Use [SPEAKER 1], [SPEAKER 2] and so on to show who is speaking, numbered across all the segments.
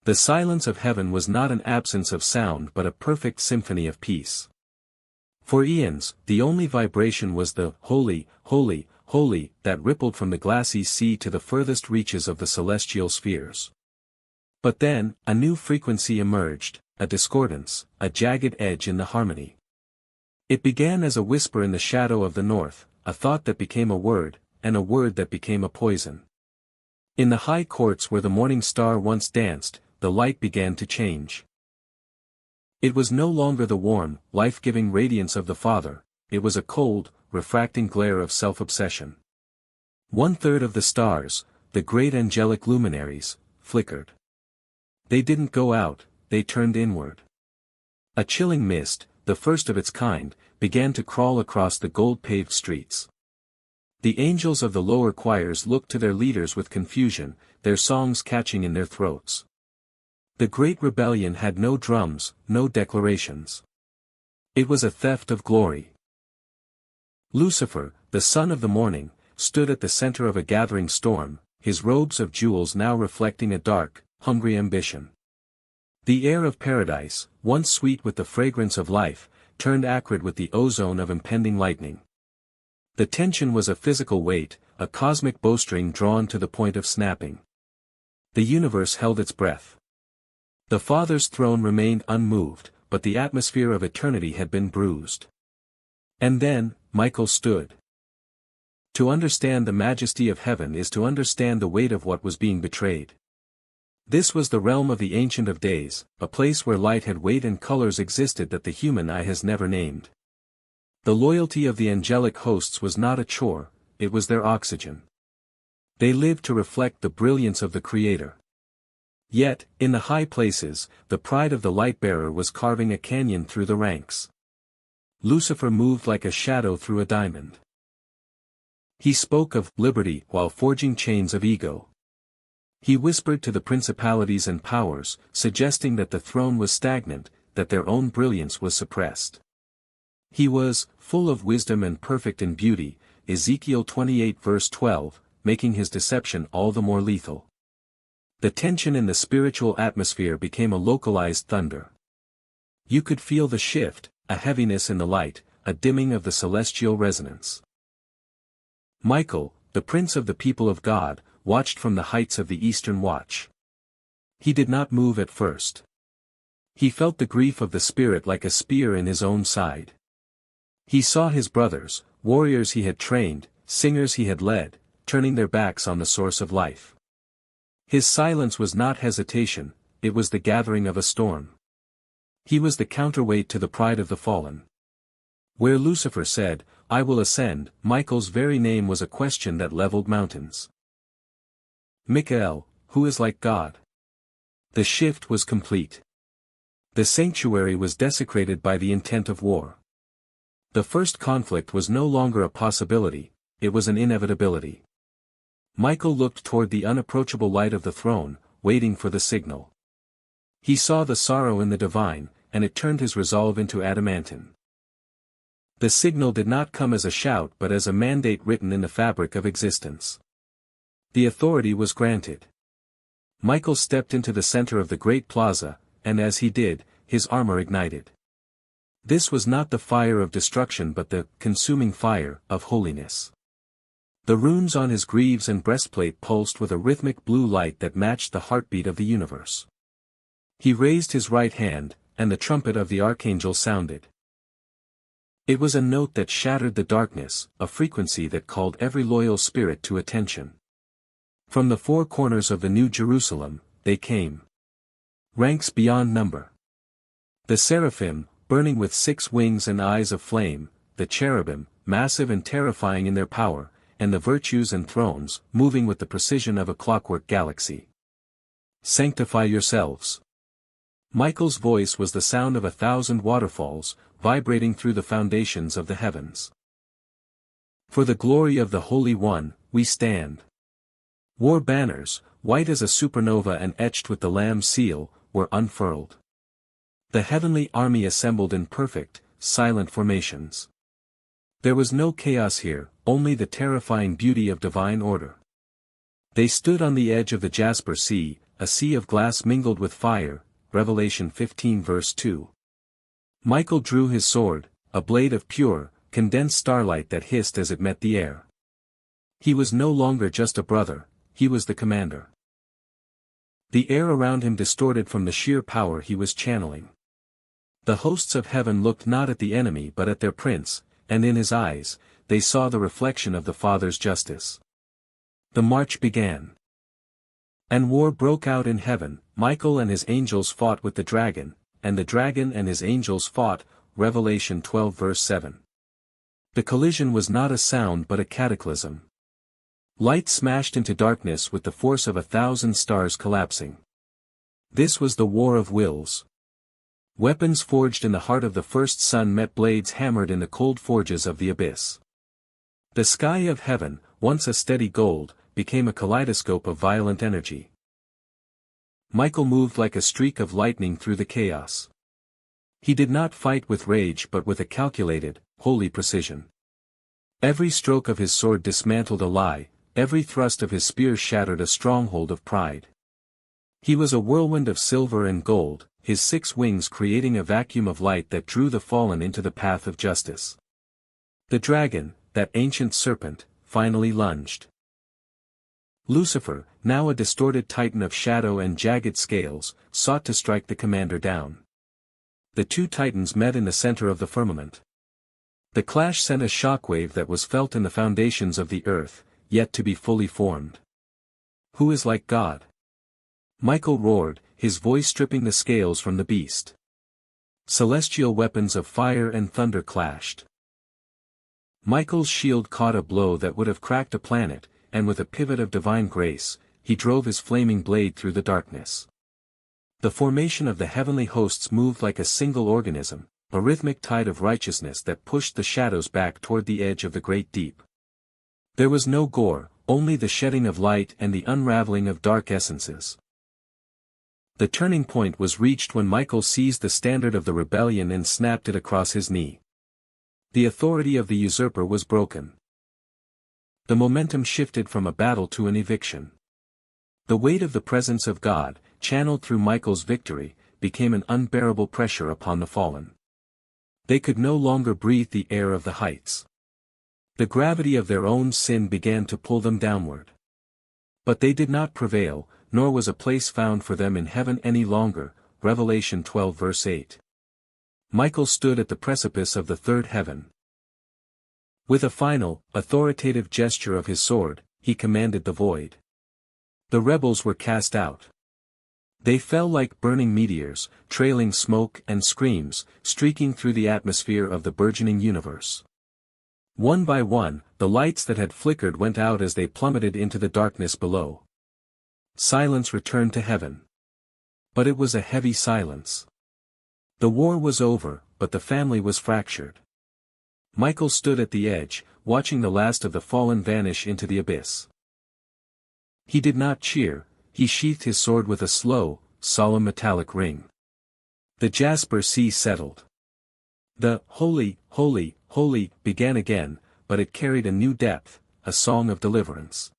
[SPEAKER 1] The silence of heaven was not an absence of sound but a perfect symphony of peace. For eons, the only vibration was the "Holy, holy, holy" that rippled from the glassy sea to the furthest reaches of the celestial spheres. But then, a new frequency emerged, a discordance, a jagged edge in the harmony. It began as a whisper in the shadow of the north, a thought that became a word, and a word that became a poison. In the high courts where the morning star once danced, the light began to change. It was no longer the warm, life-giving radiance of the Father, it was a cold, refracting glare of self-obsession. 1/3 of the stars, the great angelic luminaries, flickered. They didn't go out, they turned inward. A chilling mist, the first of its kind, began to crawl across the gold-paved streets. The angels of the lower choirs looked to their leaders with confusion, their songs catching in their throats. The great rebellion had no drums, no declarations. It was a theft of glory. Lucifer, the son of the morning, stood at the center of a gathering storm, his robes of jewels now reflecting a dark, hungry ambition. The air of paradise, once sweet with the fragrance of life, turned acrid with the ozone of impending lightning. The tension was a physical weight, a cosmic bowstring drawn to the point of snapping. The universe held its breath. The Father's throne remained unmoved, but the atmosphere of eternity had been bruised. And then, Michael stood. To understand the majesty of heaven is to understand the weight of what was being betrayed. This was the realm of the Ancient of Days, a place where light had weight and colors existed that the human eye has never named. The loyalty of the angelic hosts was not a chore, it was their oxygen. They lived to reflect the brilliance of the Creator. Yet, in the high places, the pride of the light-bearer was carving a canyon through the ranks. Lucifer moved like a shadow through a diamond. He spoke of liberty while forging chains of ego. He whispered to the principalities and powers, suggesting that the throne was stagnant, that their own brilliance was suppressed. He was full of wisdom and perfect in beauty, Ezekiel 28 verse 12, making his deception all the more lethal. The tension in the spiritual atmosphere became a localized thunder. You could feel the shift, a heaviness in the light, a dimming of the celestial resonance. Michael, the prince of the people of God, watched from the heights of the Eastern Watch. He did not move at first. He felt the grief of the spirit like a spear in his own side. He saw his brothers, warriors he had trained, singers he had led, turning their backs on the source of life. His silence was not hesitation, it was the gathering of a storm. He was the counterweight to the pride of the fallen. Where Lucifer said, "I will ascend," Michael's very name was a question that leveled mountains. Michael, who is like God? The shift was complete. The sanctuary was desecrated by the intent of war. The first conflict was no longer a possibility, it was an inevitability. Michael looked toward the unapproachable light of the throne, waiting for the signal. He saw the sorrow in the divine, and it turned his resolve into adamantine. The signal did not come as a shout but as a mandate written in the fabric of existence. The authority was granted. Michael stepped into the center of the great plaza, and as he did, his armor ignited. This was not the fire of destruction but the consuming fire of holiness. The runes on his greaves and breastplate pulsed with a rhythmic blue light that matched the heartbeat of the universe. He raised his right hand, and the trumpet of the Archangel sounded. It was a note that shattered the darkness, a frequency that called every loyal spirit to attention. From the four corners of the New Jerusalem, they came. Ranks beyond number. The seraphim, burning with 6 wings and eyes of flame, the cherubim, massive and terrifying in their power, and the virtues and thrones, moving with the precision of a clockwork galaxy. Sanctify yourselves. Michael's voice was the sound of 1,000 waterfalls, vibrating through the foundations of the heavens. For the glory of the Holy One, we stand. War banners, white as a supernova and etched with the Lamb's seal, were unfurled. The heavenly army assembled in perfect, silent formations. There was no chaos here, only the terrifying beauty of divine order. They stood on the edge of the Jasper Sea, a sea of glass mingled with fire, Revelation 15 verse 2. Michael drew his sword, a blade of pure, condensed starlight that hissed as it met the air. He was no longer just a brother, he was the commander. The air around him distorted from the sheer power he was channeling. The hosts of heaven looked not at the enemy but at their prince, and in his eyes, they saw the reflection of the Father's justice. The march began. And war broke out in heaven. Michael and his angels fought with the dragon, and the dragon and his angels fought, Revelation 12 verse 7. The collision was not a sound but a cataclysm. Light smashed into darkness with the force of 1,000 stars collapsing. This was the war of wills. Weapons forged in the heart of the first sun met blades hammered in the cold forges of the abyss. The sky of heaven, once a steady gold, became a kaleidoscope of violent energy. Michael moved like a streak of lightning through the chaos. He did not fight with rage but with a calculated, holy precision. Every stroke of his sword dismantled a lie, every thrust of his spear shattered a stronghold of pride. He was a whirlwind of silver and gold, his 6 wings creating a vacuum of light that drew the fallen into the path of justice. The dragon, that ancient serpent, finally lunged. Lucifer, now a distorted titan of shadow and jagged scales, sought to strike the commander down. The 2 titans met in the center of the firmament. The clash sent a shockwave that was felt in the foundations of the earth, yet to be fully formed. Who is like God? Michael roared, his voice stripping the scales from the beast. Celestial weapons of fire and thunder clashed. Michael's shield caught a blow that would have cracked a planet, and with a pivot of divine grace, he drove his flaming blade through the darkness. The formation of the heavenly hosts moved like a single organism, a rhythmic tide of righteousness that pushed the shadows back toward the edge of the great deep. There was no gore, only the shedding of light and the unraveling of dark essences. The turning point was reached when Michael seized the standard of the rebellion and snapped it across his knee. The authority of the usurper was broken. The momentum shifted from a battle to an eviction. The weight of the presence of God, channeled through Michael's victory, became an unbearable pressure upon the fallen. They could no longer breathe the air of the heights. The gravity of their own sin began to pull them downward. But they did not prevail, nor was a place found for them in heaven any longer, Revelation 12 verse 8. Michael stood at the precipice of the third heaven. With a final, authoritative gesture of his sword, he commanded the void. The rebels were cast out. They fell like burning meteors, trailing smoke and screams, streaking through the atmosphere of the burgeoning universe. One by one, the lights that had flickered went out as they plummeted into the darkness below. Silence returned to heaven. But it was a heavy silence. The war was over, but the family was fractured. Michael stood at the edge, watching the last of the fallen vanish into the abyss. He did not cheer, he sheathed his sword with a slow, solemn metallic ring. The jasper sea settled. The "Holy, Holy, Holy" began again, but it carried a new depth, a song of deliverance.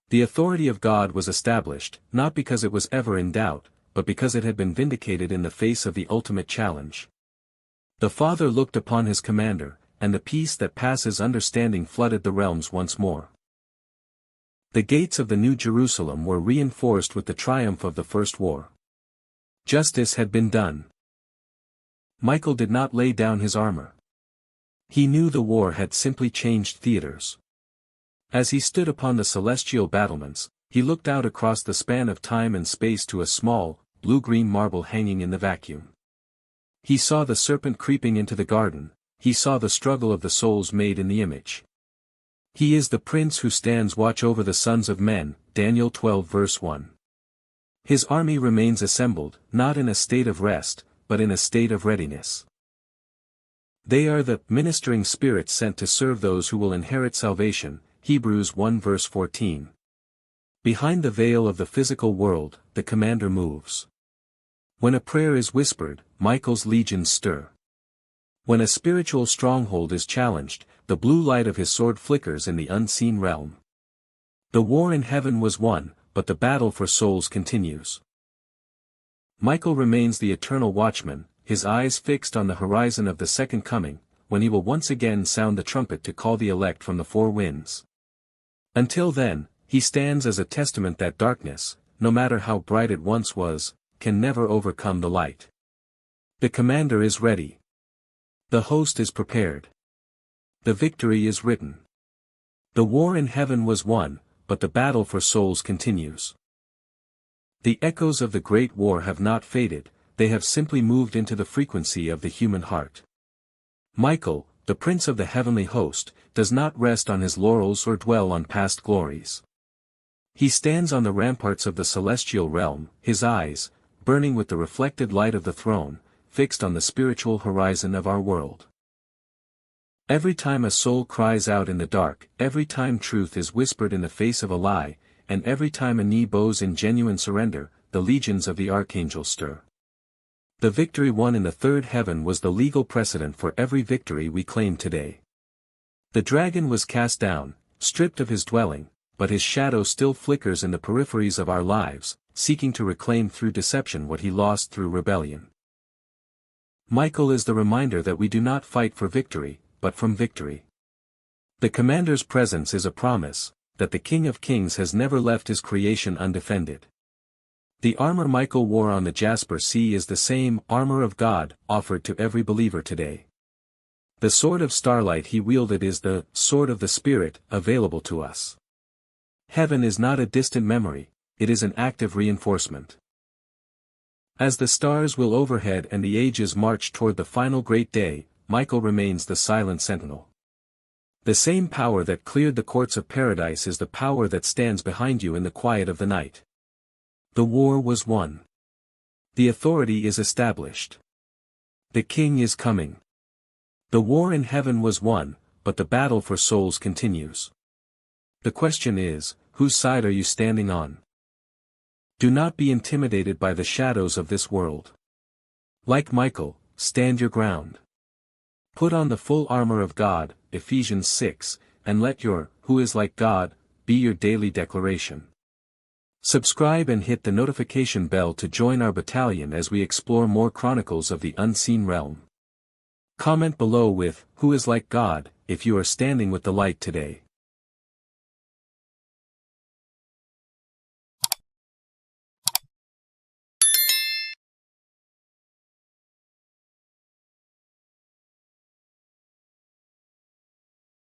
[SPEAKER 1] The authority of God was established, not because it was ever in doubt, but because it had been vindicated in the face of the ultimate challenge. The Father looked upon his commander, and the peace that passes understanding flooded the realms once more. The gates of the New Jerusalem were reinforced with the triumph of the first war. Justice had been done. Michael did not lay down his armor. He knew the war had simply changed theaters. As he stood upon the celestial battlements, he looked out across the span of time and space to a small, blue-green marble hanging in the vacuum. He saw the serpent creeping into the garden, he saw the struggle of the souls made in the image. He is the prince who stands watch over the sons of men, Daniel 12 verse 1. His army remains assembled, not in a state of rest, but in a state of readiness. They are the ministering spirits sent to serve those who will inherit salvation, Hebrews 1 verse 14. Behind the veil of the physical world, the commander moves. When a prayer is whispered, Michael's legions stir. When a spiritual stronghold is challenged, the blue light of his sword flickers in the unseen realm. The war in heaven was won, but the battle for souls continues. Michael remains the eternal watchman, his eyes fixed on the horizon of the second coming, when he will once again sound the trumpet to call the elect from the four winds. Until then, he stands as a testament that darkness, no matter how bright it once was, can never overcome the light. The commander is ready. The host is prepared. The victory is written. The war in heaven was won, but the battle for souls continues. The echoes of the Great War have not faded, they have simply moved into the frequency of the human heart. Michael, the Prince of the heavenly host, does not rest on his laurels or dwell on past glories. He stands on the ramparts of the celestial realm, his eyes, burning with the reflected light of the throne, fixed on the spiritual horizon of our world. Every time a soul cries out in the dark, every time truth is whispered in the face of a lie, and every time a knee bows in genuine surrender, the legions of the archangel stir. The victory won in the third heaven was the legal precedent for every victory we claim today. The dragon was cast down, stripped of his dwelling, but his shadow still flickers in the peripheries of our lives, seeking to reclaim through deception what he lost through rebellion. Michael is the reminder that we do not fight for victory, but from victory. The commander's presence is a promise, that the King of Kings has never left his creation undefended. The armor Michael wore on the Jasper Sea is the same armor of God offered to every believer today. The sword of starlight he wielded is the sword of the Spirit available to us. Heaven is not a distant memory, it is an active reinforcement. As the stars will overhead and the ages march toward the final great day, Michael remains the silent sentinel. The same power that cleared the courts of paradise is the power that stands behind you in the quiet of the night. The war was won. The authority is established. The King is coming. The war in heaven was won, but the battle for souls continues. The question is, whose side are you standing on? Do not be intimidated by the shadows of this world. Like Michael, stand your ground. Put on the full armor of God, Ephesians 6, and let your, who is like God, be your daily declaration. Subscribe and hit the notification bell to join our battalion as we explore more chronicles of the unseen realm. Comment below with, who is like God, if you are standing with the light today.